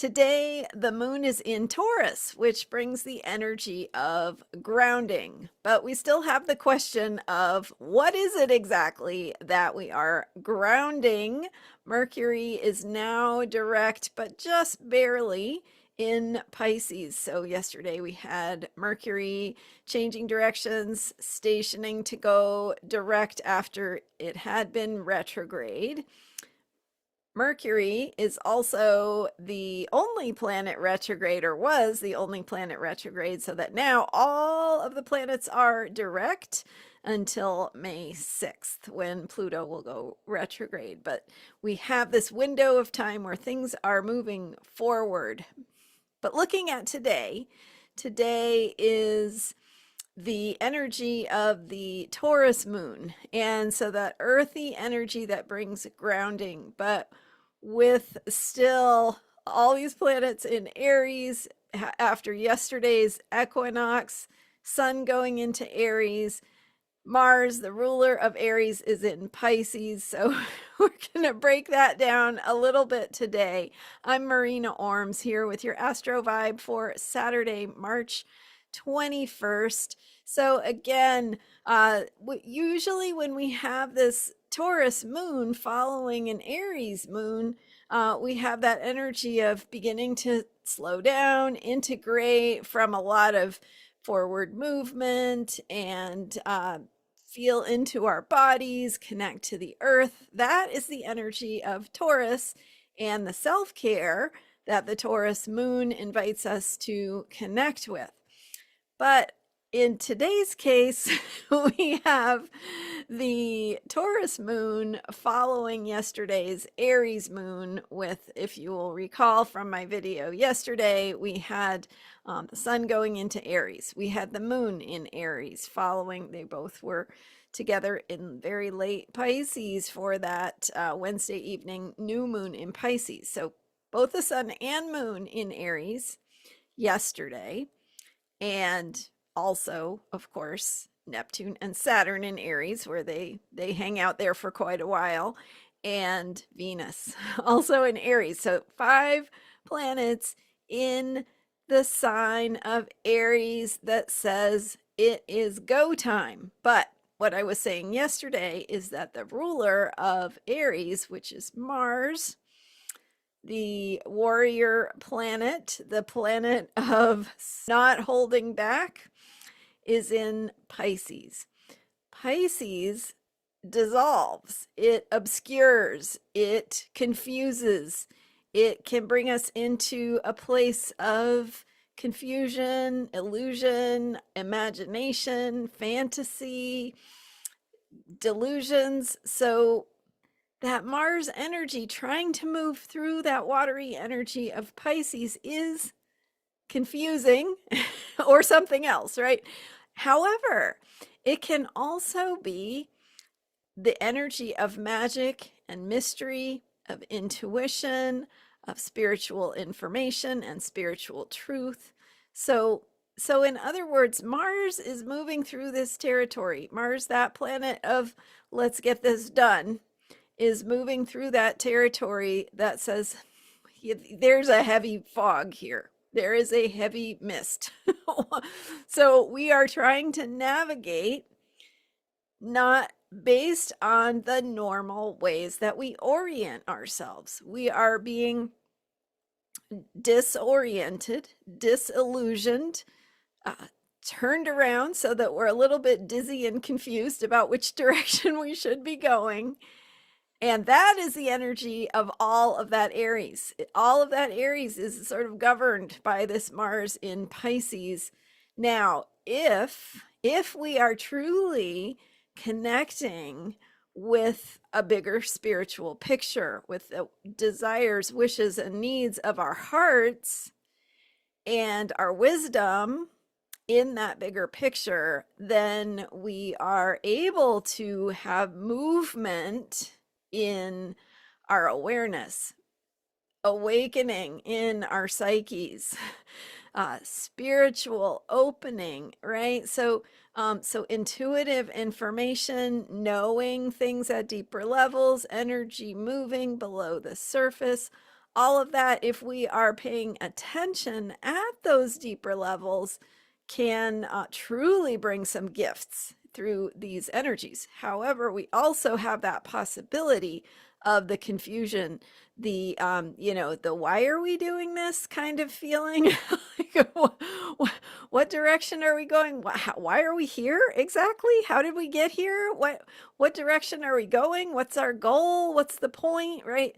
Today, the moon is in Taurus, which brings the energy of grounding. But we still have the question of what is it exactly that we are grounding? Mercury is now direct, but just barely in Pisces. So yesterday we had Mercury changing directions, stationing to go direct after it had been retrograde. Mercury is also the only planet retrograde, or was the only planet retrograde, so that now all of the planets are direct until May 6th when Pluto will go retrograde. But we have this window of time where things are moving forward. But looking at today, today is the energy of the Taurus moon. And so that earthy energy that brings grounding, but with still all these planets in Aries after yesterday's equinox, sun going into Aries, Mars, the ruler of Aries, is in Pisces. So we're going to break that down a little bit today. I'm Marina Orms here with your Astro Vibe for Saturday, March 21st. So again, usually when we have this Taurus moon following an Aries moon, we have that energy of beginning to slow down, integrate from a lot of forward movement, and feel into our bodies, connect to the earth. That is the energy of Taurus and the self-care that the Taurus moon invites us to connect with. But in today's case, we have the Taurus moon following yesterday's Aries moon with, if you will recall from my video yesterday, we had the sun going into Aries. We had the moon in Aries following, they both were together in very late Pisces for that Wednesday evening new moon in Pisces. So both the sun and moon in Aries yesterday. And also, of course, Neptune and Saturn in Aries, where they hang out there for quite a while, and Venus also in Aries. So 5 planets in the sign of Aries that says it is go time. But what I was saying yesterday is that the ruler of Aries, which is Mars, the warrior planet, the planet of not holding back, is in Pisces. Pisces dissolves, it obscures, it confuses, it can bring us into a place of confusion, illusion, imagination, fantasy, delusions. So that Mars energy trying to move through that watery energy of Pisces is confusing or something else, right? However, it can also be the energy of magic and mystery, of intuition, of spiritual information and spiritual truth. So in other words, Mars is moving through this territory. Mars, that planet of let's get this done, is moving through that territory that says there's a heavy fog here. There is a heavy mist. So we are trying to navigate not based on the normal ways that we orient ourselves. We are being disoriented, disillusioned, turned around so that we're a little bit dizzy and confused about which direction we should be going. And that is the energy of all of that Aries. All of that Aries is sort of governed by this Mars in Pisces. Now, if we are truly connecting with a bigger spiritual picture, with the desires, wishes, and needs of our hearts and our wisdom in that bigger picture, then we are able to have movement in our awareness, awakening in our psyches, spiritual opening, right? So intuitive information, knowing things at deeper levels, energy moving below the surface, all of that, if we are paying attention at those deeper levels, can truly bring some gifts through these energies. However, we also have that possibility of the confusion, the the why are we doing this kind of feeling. Like, what direction are we going? Why are we here exactly? How did we get here? What direction are we going? What's our goal? What's the point, right?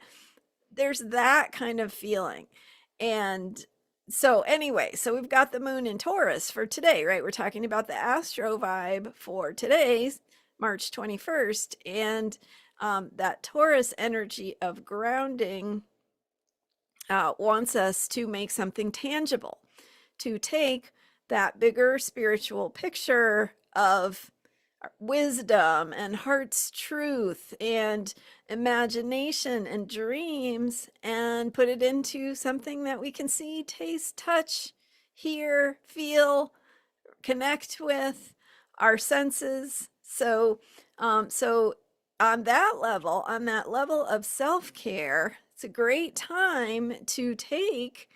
There's that kind of feeling. And so anyway, so we've got the moon in Taurus for today, right? We're talking about the Astro vibe for today's March 21st. And that Taurus energy of grounding wants us to make something tangible, to take that bigger spiritual picture of wisdom and heart's truth and imagination and dreams and put it into something that we can see, taste, touch, hear, feel, connect with our senses. So on that level of self-care, it's a great time to take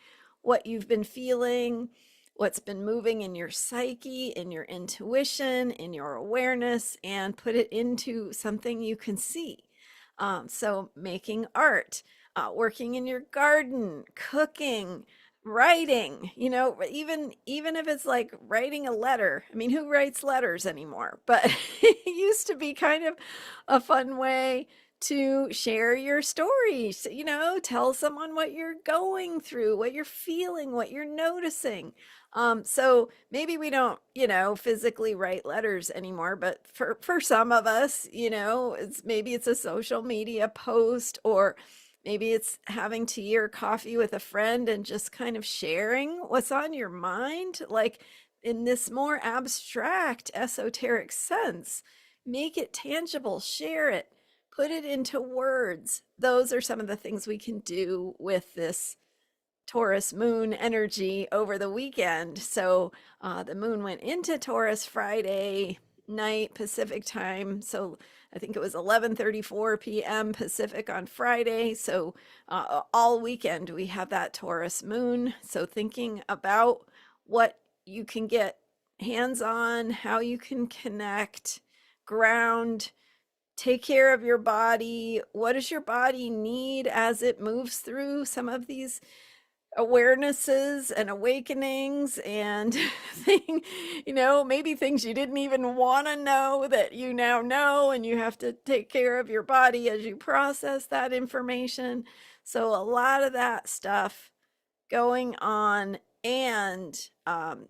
what you've been feeling, what's been moving in your psyche, in your intuition, in your awareness, and put it into something you can see. So making art, working in your garden, cooking, writing, even if it's like writing a letter. I mean, who writes letters anymore? But it used to be kind of a fun way to share your stories, tell someone what you're going through, what you're feeling, what you're noticing. So maybe we don't, physically write letters anymore, but for some of us, maybe it's a social media post, or maybe it's having tea or coffee with a friend and just kind of sharing what's on your mind, like in this more abstract, esoteric sense. Make it tangible, share it, put it into words. Those are some of the things we can do with this Taurus moon energy over the weekend. So the moon went into Taurus Friday night Pacific time. So I think it was 11:34 p.m. Pacific on Friday. So all weekend we have that Taurus moon. So thinking about what you can get hands on, how you can connect, ground, take care of your body. What does your body need as it moves through some of these awarenesses and awakenings and maybe things you didn't even want to know that you now know, and you have to take care of your body as you process that information. So a lot of that stuff going on. And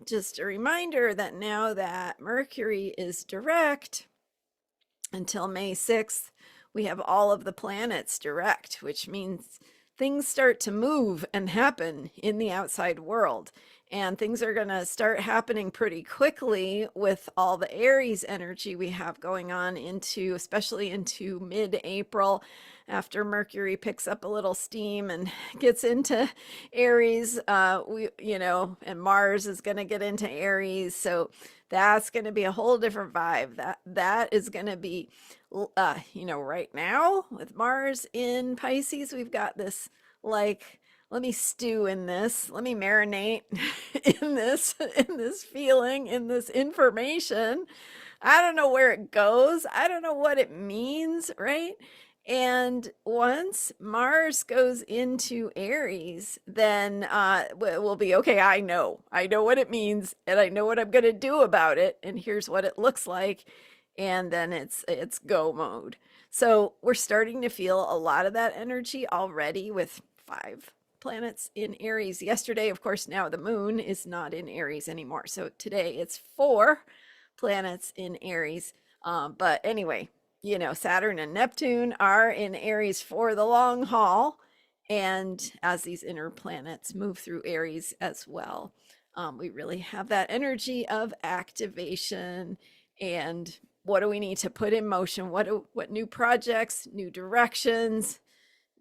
just a reminder that now that Mercury is direct until May 6th, we have all of the planets direct, which means things start to move and happen in the outside world. And things are going to start happening pretty quickly with all the Aries energy we have going on especially into mid-April, after Mercury picks up a little steam and gets into Aries. And Mars is going to get into Aries. So that's going to be a whole different vibe. That is going to be, right now with Mars in Pisces, we've got this, like, let me stew in this, let me marinate in this feeling, in this information. I don't know where it goes. I don't know what it means, right? And once Mars goes into Aries, then we'll be okay. I know what it means, and I know what I'm going to do about it. And here's what it looks like. And then it's go mode. So we're starting to feel a lot of that energy already with 5 planets in Aries. Yesterday, of course, now the moon is not in Aries anymore. So today it's 4 planets in Aries. But anyway, Saturn and Neptune are in Aries for the long haul. And as these inner planets move through Aries as well, we really have that energy of activation. And what do we need to put in motion? What new projects, new directions,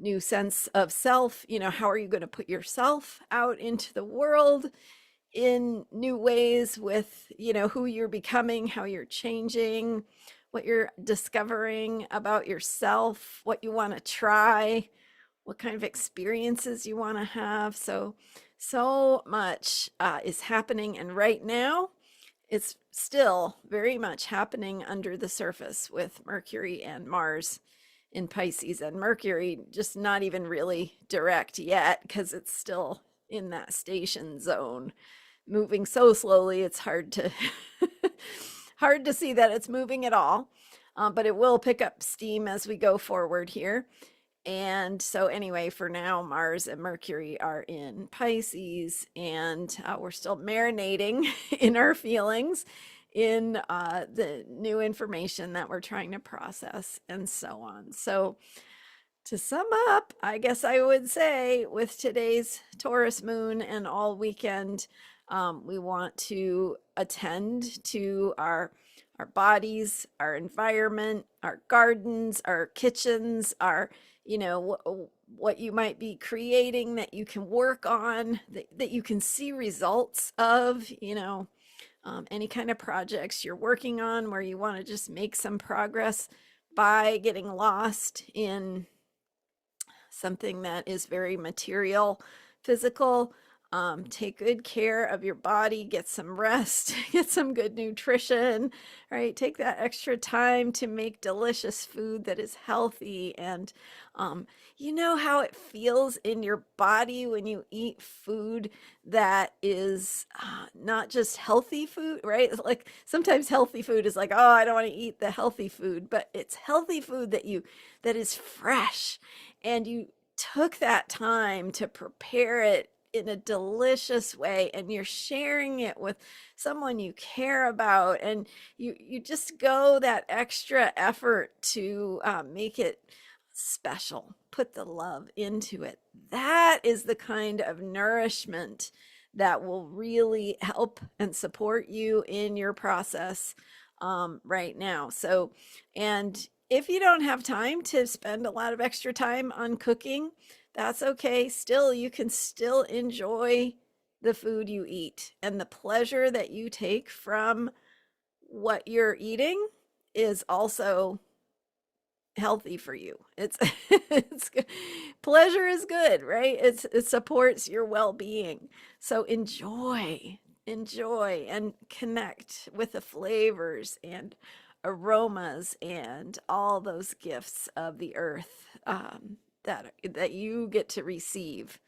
new sense of self? How are you going to put yourself out into the world in new ways with, who you're becoming, how you're changing, what you're discovering about yourself, what you want to try, what kind of experiences you want to have. So much is happening. And right now, it's still very much happening under the surface with Mercury and Mars in Pisces, and Mercury just not even really direct yet because it's still in that station zone, moving so slowly it's hard to hard to see that it's moving at all. But it will pick up steam as we go forward here. And so anyway, for now, Mars and Mercury are in Pisces, and we're still marinating in our feelings, in the new information that we're trying to process, and so on. So to sum up, I guess I would say with today's Taurus moon and all weekend, we want to attend to our bodies, our environment, our gardens, our kitchens, our, what you might be creating that you can work on, that you can see results of, any kind of projects you're working on where you want to just make some progress by getting lost in something that is very material, physical. Take good care of your body, get some rest, get some good nutrition, right? Take that extra time to make delicious food that is healthy. And you know how it feels in your body when you eat food that is not just healthy food, right? Like sometimes healthy food is like, oh, I don't want to eat the healthy food, but it's healthy food that is fresh, and you took that time to prepare it in a delicious way, and you're sharing it with someone you care about, and you just go that extra effort to make it special, put the love into it. That is the kind of nourishment that will really help and support you in your process right now. So, and if you don't have time to spend a lot of extra time on cooking, that's okay. Still, you can still enjoy the food you eat, and the pleasure that you take from what you're eating is also healthy for you. It's pleasure is good, right? It supports your well-being. So enjoy and connect with the flavors and aromas and all those gifts of the earth that you get to receive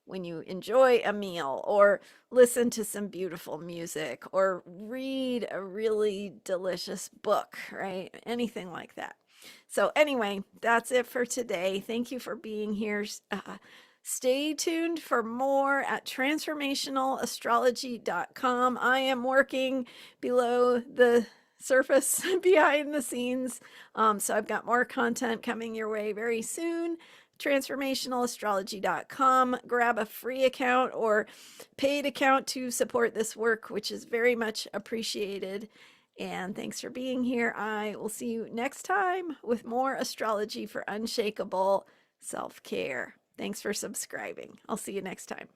when you enjoy a meal, or listen to some beautiful music, or read a really delicious book, right? Anything like that. So anyway, that's it for today. Thank you for being here. Stay tuned for more at transformationalastrology.com. I am working below the surface, behind the scenes. So I've got more content coming your way very soon. Transformationalastrology.com. Grab a free account or paid account to support this work, which is very much appreciated. And thanks for being here. I will see you next time with more astrology for unshakable self-care. Thanks for subscribing. I'll see you next time.